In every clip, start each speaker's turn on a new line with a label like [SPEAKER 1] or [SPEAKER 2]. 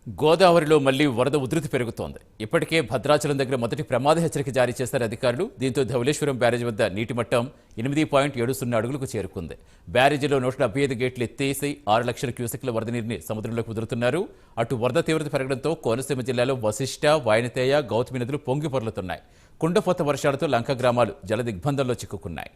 [SPEAKER 1] గోదావరిలో మళ్లీ వరద ఉధృతి పెరుగుతోంది. ఇప్పటికే భద్రాచలం దగ్గర మొదటి ప్రమాద హెచ్చరిక జారీ చేశారు అధికారులు. దీంతో ధవళేశ్వరం బ్యారేజ్ వద్ద నీటి మట్టం 8.70 అడుగులకు చేరుకుంది. బ్యారేజీలో 175 గేట్లు ఎత్తేసి 6 లక్షల క్యూసెక్ల వరద నీటిని సముద్రంలోకి వదులుతున్నారు. అటు వరద తీవ్రత పెరగడంతో కోనసీమ జిల్లాలో వశిష్ట, వాయనతేయ, గౌతమి నదులు పొంగి పొర్లుతున్నాయి. కుండపోత వర్షాలతో లంక గ్రామాలు జల దిగ్బంధంలో చిక్కుకున్నాయి.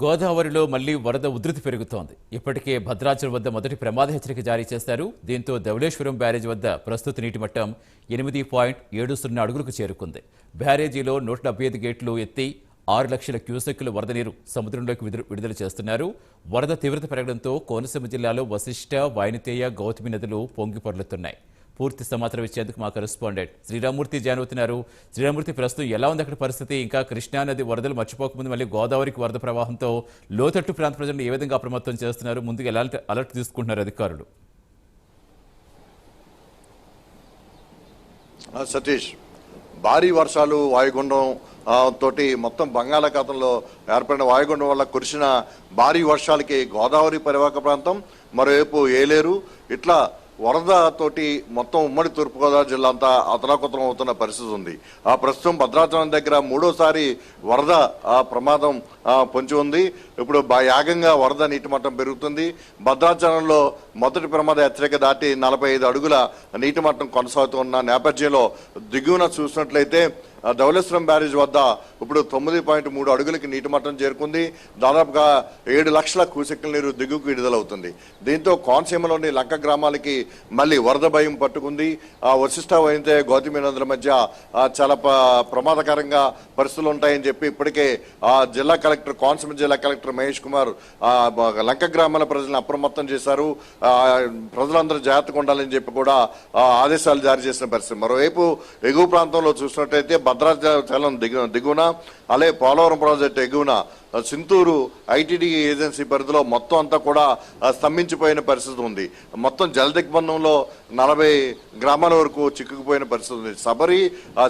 [SPEAKER 1] గోదావరిలో మళ్లీ వరద ఉధృతి పెరుగుతోంది. ఇప్పటికే భద్రాచలం వద్ద మొదటి ప్రమాద హెచ్చరిక జారీ చేశారు. దీంతో ధవళేశ్వరం బ్యారేజ్ వద్ద ప్రస్తుత నీటి మట్టం 8.70 అడుగులకు చేరుకుంది. బ్యారేజీలో 175 గేట్లు ఎత్తి 6 లక్షల క్యూసెక్కుల వరద నీరు సముద్రంలోకి విడుదల చేస్తున్నారు. వరద తీవ్రత పెరగడంతో కోనసీమ జిల్లాలో వశిష్ట, వాయనతేయ, గౌతమి నదులు పొంగి పొర్లుతున్నాయి. పూర్తి సమాచారం ఇచ్చేందుకు మా కరెస్పాండెంట్ శ్రీరామూర్తి జాయిన్ అవుతున్నారు. శ్రీరామూర్తి, ప్రస్తుతం ఎలా ఉంది అక్కడ పరిస్థితి? ఇంకా కృష్ణానది వరదలు మర్చిపోకముందు మళ్ళీ గోదావరికి వరద ప్రవాహంతో లోతట్టు ప్రాంత ప్రజలను ఏ విధంగా అప్రమత్తం చేస్తున్నారు? ముందుగా ఎలాంటి అలర్ట్ తీసుకుంటున్నారు అధికారులు?
[SPEAKER 2] సతీష్, భారీ వర్షాలు, వాయుగుండం తోటి మొత్తం బంగాళాఖాతంలో ఏర్పడిన వాయుగుండం వల్ల కురిసిన భారీ వర్షాలకి గోదావరి పరివాహక ప్రాంతం, మరోవైపు ఏలేరు, ఇట్లా వరద తోటి మొత్తం ఉమ్మడి తూర్పుగోదావరి జిల్లా అంతా అతలాకుతలం అవుతున్న పరిస్థితి ఉంది. ప్రస్తుతం భద్రాచలం దగ్గర మూడోసారి వరద ప్రమాదం పొంచి ఉంది. ఇప్పుడు యాగంగా వరద నీటి మట్టం పెరుగుతుంది. భద్రాచలంలో మొదటి ప్రమాద హెచ్చరిక దాటి 45 అడుగుల నీటి మట్టం కొనసాగుతున్న నేపథ్యంలో దిగువన చూసినట్లయితే ధవళేశ్వరం బ్యారేజ్ వద్ద ఇప్పుడు 9.3 అడుగులకి నీటి మట్టం చేరుకుంది. దాదాపుగా 7 లక్షల క్యూసెక్కుల నీరు దిగువకు విడుదలవుతుంది. దీంతో కోనసీమలోని లంక గ్రామాలకి మళ్ళీ వరద భయం పట్టుకుంది. వశిష్ట, వాయనతేయ, గౌతమి నదుల మధ్య చాలా ప్రమాదకరంగా పరిస్థితులు ఉంటాయని చెప్పి ఇప్పటికే జిల్లా కలెక్టర్, కోనసీమ జిల్లా కలెక్టర్ మహేష్ కుమార్ లంక గ్రామాల ప్రజలను అప్రమత్తం చేశారు. ప్రజలందరూ జాగ్రత్తగా ఉండాలని చెప్పి కూడా ఆదేశాలు జారీ చేసిన పరిస్థితి. మరోవైపు ఎగువ ప్రాంతంలో చూసినట్టయితే భద్రాచలం దిగువన, అలాగే పోలవరం ప్రాజెక్టు ఎగువన సింతూరు ఐటీడీ ఏజెన్సీ పరిధిలో మొత్తం అంతా కూడా స్తంభించిపోయిన పరిస్థితి ఉంది. మొత్తం జలదిగ్బంధంలో 40 గ్రామాల వరకు చిక్కుకుపోయిన పరిస్థితి ఉంది. సబరి,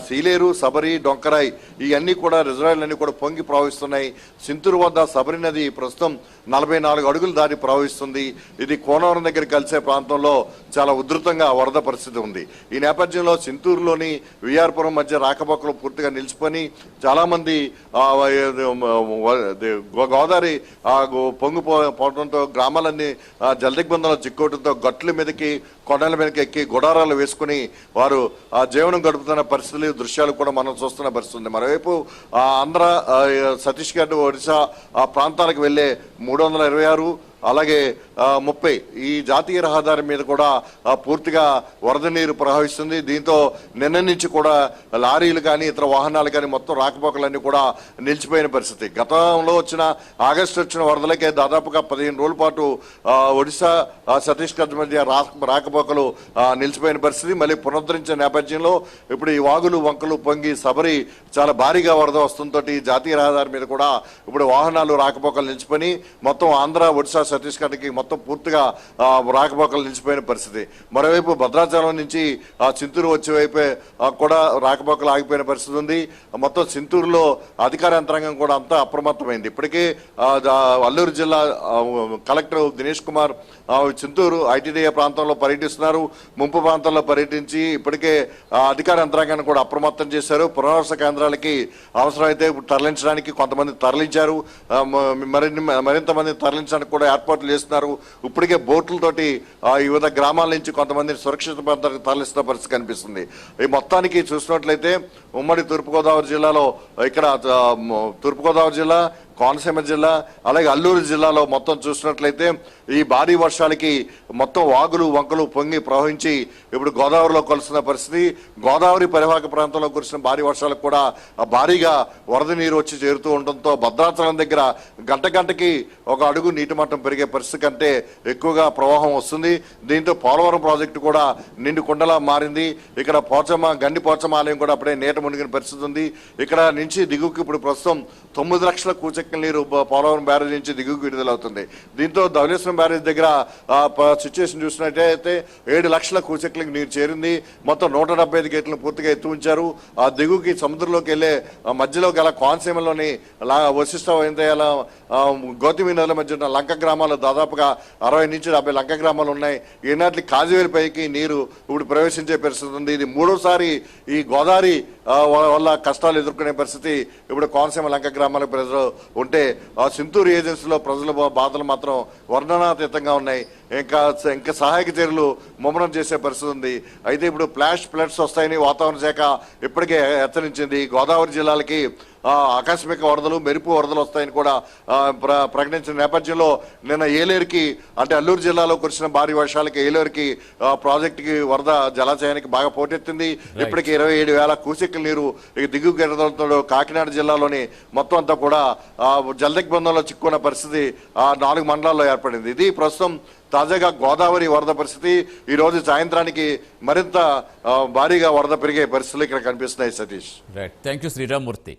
[SPEAKER 2] సీలేరు, సబరి, డొంకరాయ్ ఇవన్నీ కూడా రిజర్వాయర్లన్నీ కూడా పొంగి ప్రవహిస్తున్నాయి. సింతూరు వద్ద సబరి నది ప్రస్తుతం 44 అడుగులు దాటి ప్రవహిస్తుంది. ఇది కోనవరం దగ్గర కలిసే ప్రాంతంలో చాలా ఉధృతంగా వరద పరిస్థితి ఉంది. ఈ నేపథ్యంలో సింతూరులోని విఆర్పురం మధ్య రాకపోకలు పూర్తిగా నిలిచిపోయి చాలా మంది గోదావరి పొంగిపోవడంతో గ్రామాలన్నీ జలదిగ్బంధంలో చిక్కోవడంతో గట్ల మీదకి, కొండల మీదకి ఎక్కి గుడారాలు వేసుకుని వారు జీవనం గడుపుతున్న పరిస్థితులు, దృశ్యాలు కూడా మనం చూస్తున్న పరిస్థితి ఉంది. మరోవైపు ఆంధ్ర, ఛత్తీస్గఢ్, ఒడిశా ప్రాంతాలకు వెళ్లే 326 అలాగే 30 ఈ జాతీయ రహదారి మీద కూడా పూర్తిగా వరద నీరు ప్రవహిస్తుంది. దీంతో నిన్న నుంచి కూడా లారీలు కానీ ఇతర వాహనాలు కానీ మొత్తం రాకపోకలన్నీ కూడా నిలిచిపోయిన పరిస్థితి. గతంలో ఆగస్టు వచ్చిన వరదలకే దాదాపుగా 15 రోజుల పాటు ఒడిశా, ఛత్తీస్గఢ్ మధ్య రాకపోకలు నిలిచిపోయిన పరిస్థితి. మళ్ళీ పునరుద్ధరించిన నేపథ్యంలో ఇప్పుడు ఈ వాగులు, వంకలు పొంగి సబరి చాలా భారీగా వరద వస్తుంతో జాతీయ రహదారి మీద కూడా ఇప్పుడు వాహనాలు రాకపోకలు నిలిచిపోయి మొత్తం ఆంధ్ర, ఒడిశా సతీష్ గారికి మొత్తం పూర్తిగా రాకపోకలు నిలిచిపోయిన పరిస్థితి. మరోవైపు భద్రాచలం నుంచి చింతూరు వచ్చే వైపే కూడా రాకపోకలు ఆగిపోయిన పరిస్థితి ఉంది. మొత్తం చింతూరులో అధికార యంత్రాంగం కూడా అంతా అప్రమత్తమైంది. ఇప్పటికే అల్లూరు జిల్లా కలెక్టర్ దినేష్ కుమార్ చింతూరు ఐటీడీఏ ప్రాంతంలో పర్యటిస్తున్నారు. ముంపు ప్రాంతాల్లో పర్యటించి ఇప్పటికే అధికార యంత్రాంగాన్ని కూడా అప్రమత్తం చేశారు. పునరావాస కేంద్రాలకి అవసరమైతే తరలించడానికి కొంతమంది తరలించారు. మరింత మంది తరలించడానికి కూడా ఏర్పాట్లు చేస్తున్నారు. ఇప్పటికే బోట్లతోటి వివిధ గ్రామాల నుంచి కొంతమందిని సురక్షిత ప్రాంతాలకు తరలిస్తున్న పరిస్థితి కనిపిస్తుంది. ఈ మొత్తానికి చూసినట్లయితే ఉమ్మడి తూర్పుగోదావరి జిల్లాలో ఇక్కడ తూర్పుగోదావరి జిల్లా, కోనసీమ జిల్లా, అలాగే అల్లూరు జిల్లాలో మొత్తం చూసినట్లయితే ఈ భారీ వర్షాలకి మొత్తం వాగులు వంకలు పొంగి ప్రవహించి ఇప్పుడు గోదావరిలో కలుస్తున్న పరిస్థితి. గోదావరి పరివాహక ప్రాంతంలో కురిసిన భారీ వర్షాలకు కూడా భారీగా వరద నీరు వచ్చి చేరుతూ ఉండడంతో భద్రాచలం దగ్గర గంటకి ఒక అడుగు నీటి మట్టం పెరిగే పరిస్థితి కంటే ఎక్కువగా ప్రవాహం వస్తుంది. దీంతో పోలవరం ప్రాజెక్టు కూడా నిండు కుండలా మారింది. ఇక్కడ గండి పోచమ్మ ఆలయం కూడా అప్పుడే నీట మునిగిన పరిస్థితి ఉంది. ఇక్కడ నుంచి దిగువకి ఇప్పుడు ప్రస్తుతం 9 లక్షల కూచెక్కల నీరు పోలవరం బ్యారేజ్ నుంచి దిగువకి విడుదలవుతుంది. దీంతో ధవళేశ్వరం బ్యారేజ్ దగ్గర సిచ్యువేషన్ చూసినట్టయితే 7 లక్షల కూచెక్కలకి నీరు చేరింది. మొత్తం 175 గేట్లను పూర్తిగా ఎత్తు ఉంచారు. ఆ దిగువకి సముద్రంలోకి వెళ్లే మధ్యలో గల కోనసీమలోని వశిష్ట వైంతయాల గౌతమి నదుల మధ్య ఉన్న లంక గ్రామాలు దాదాపుగా 60 నుంచి 70 లంక గ్రామాలు ఉన్నాయి. ఈనాటి కాజువేలిపైకి నీరు ఇప్పుడు ప్రవేశించే పరిస్థితి ఉంది. ఇది 3వసారి ఈ గోదావరి వల్ల కష్టాలు ఎదుర్కొనే పరిస్థితి ఇప్పుడు కోనసీమ లంక గ్రామాల ప్రజలు ఉంటే చింతూరు ఏజెన్సీలో ప్రజల బాధలు మాత్రం వర్ణనాతీతంగా ఉన్నాయి. ఇంకా సహాయక చర్యలు ముమ్మరం చేసే పరిస్థితి ఉంది. అయితే ఇప్పుడు ఫ్లాష్ ఫ్లడ్స్ వస్తాయని వాతావరణ శాఖ ఇప్పటికే హెచ్చరించింది. గోదావరి జిల్లాలకి ఆకస్మిక వరదలు, మెరుపు వరదలు వస్తాయని కూడా ప్రకటించిన నేపథ్యంలో నిన్న ఏలేరుకి అంటే అల్లూరు జిల్లాలో కురిసిన భారీ వర్షాలకి ఏలేరుకి ప్రాజెక్టుకి వరద జలాశయానికి బాగా పోటెత్తింది. ఇప్పటికి 27,000 క్యూసెక్కుల నీరు దిగువ గెడతంతో కాకినాడ జిల్లాలోని మొత్తం అంతా కూడా జలదిగ్బంధంలో చిక్కున్న పరిస్థితి 4 మండలాల్లో ఏర్పడింది. ఇది ప్రస్తుతం తాజాగా గోదావరి వరద పరిస్థితి. ఈ రోజు సాయంత్రానికి మరింత భారీగా వరద పెరిగే పరిస్థితులు ఇక్కడ కనిపిస్తున్నాయి. Satish,
[SPEAKER 1] right, thank you Sriramamurthy.